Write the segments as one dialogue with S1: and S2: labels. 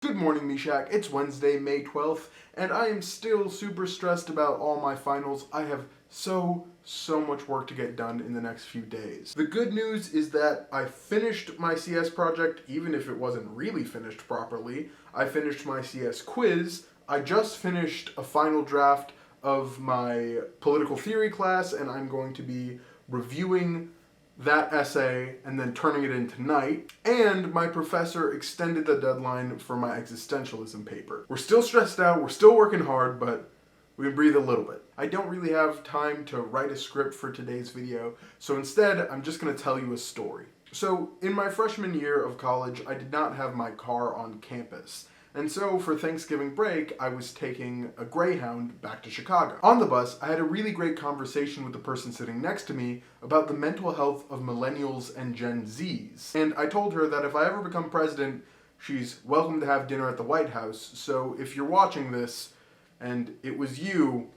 S1: Good morning, Meshach. It's Wednesday, May 12th, and I am still super stressed about all my finals. I have so much work to get done in the next few days. The good news is that I finished my CS project, even if it wasn't really finished properly. I finished my CS quiz. I just finished a final draft of my political theory class, and I'm going to be reviewing that essay and then turning it in tonight. And my professor extended the deadline for my existentialism paper. We're still stressed out, we're still working hard, but we can breathe a little bit. I don't really have time to write a script for today's video, so instead I'm just going to tell you a story. So in my freshman year of college, I did not have my car on campus. And so for Thanksgiving break, I was taking a Greyhound back to Chicago. On the bus, I had a really great conversation with the person sitting next to me about the mental health of millennials and Gen Zs. And I told her that if I ever become president, she's welcome to have dinner at the White House. So if you're watching this, and it was you,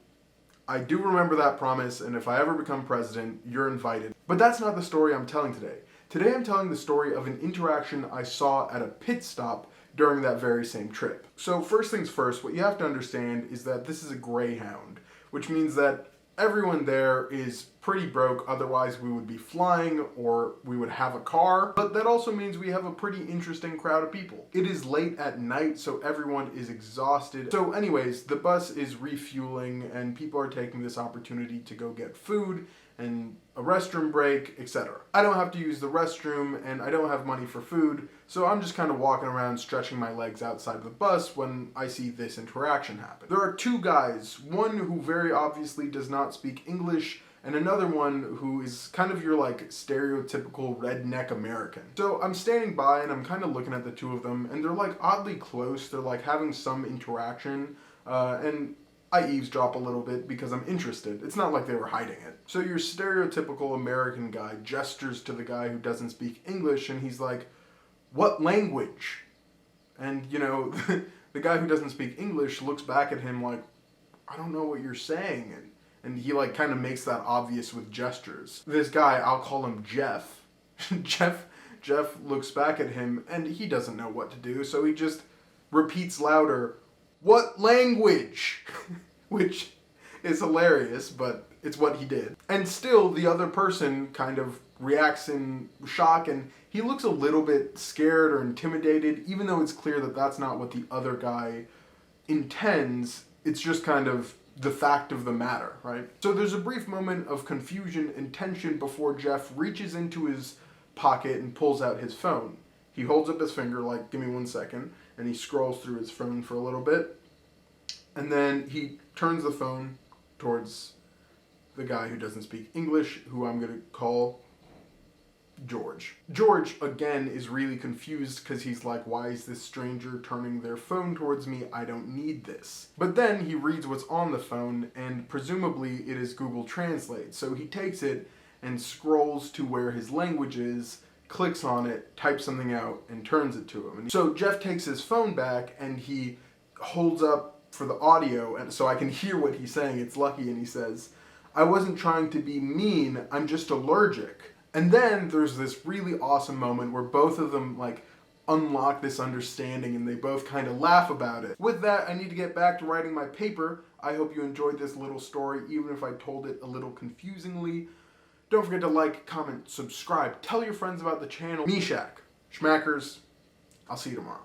S1: I do remember that promise, and if I ever become president, you're invited. But that's not the story I'm telling today. Today I'm telling the story of an interaction I saw at a pit stop during that very same trip. So first things first, what you have to understand is that this is a Greyhound, which means that everyone there is pretty broke, otherwise we would be flying or we would have a car, but that also means we have a pretty interesting crowd of people. It is late at night, so everyone is exhausted. So anyways, the bus is refueling and people are taking this opportunity to go get food and a restroom break, etc. I don't have to use the restroom and I don't have money for food, so I'm just kind of walking around stretching my legs outside of the bus when I see this interaction happen. There are two guys, one who very obviously does not speak English and another one who is kind of your like stereotypical redneck American. So I'm standing by and I'm kind of looking at the two of them and they're like oddly close, they're like having some interaction and I eavesdrop a little bit because I'm interested. It's not like they were hiding it. So your stereotypical American guy gestures to the guy who doesn't speak English and he's like, "What language?" And you know, the guy who doesn't speak English looks back at him like, "I don't know what you're saying." And he like kind of makes that obvious with gestures. This guy, I'll call him Jeff. Jeff looks back at him and he doesn't know what to do, so he just repeats louder, "What language?" Which is hilarious, but it's what he did. And still, the other person kind of reacts in shock, and he looks a little bit scared or intimidated, even though it's clear that that's not what the other guy intends. It's just kind of the fact of the matter, right? So there's a brief moment of confusion and tension before Jeff reaches into his pocket and pulls out his phone. He holds up his finger like, "Give me 1 second," and he scrolls through his phone for a little bit. And then he turns the phone towards the guy who doesn't speak English, who I'm going to call George. George, again, is really confused because he's like, "Why is this stranger turning their phone towards me? I don't need this." But then he reads what's on the phone, and presumably it is Google Translate. So he takes it and scrolls to where his language is, clicks on it, types something out, and turns it to him. And so Jeff takes his phone back and he holds up for the audio, and so I can hear what he's saying. It's lucky, and he says, "I wasn't trying to be mean, I'm just allergic." And then there's this really awesome moment where both of them like unlock this understanding and they both kind of laugh about it. With that, I need to get back to writing my paper. I hope you enjoyed this little story, even if I told it a little confusingly. Don't forget to like, comment, subscribe, tell your friends about the channel. Meshach, Schmackers, I'll see you tomorrow.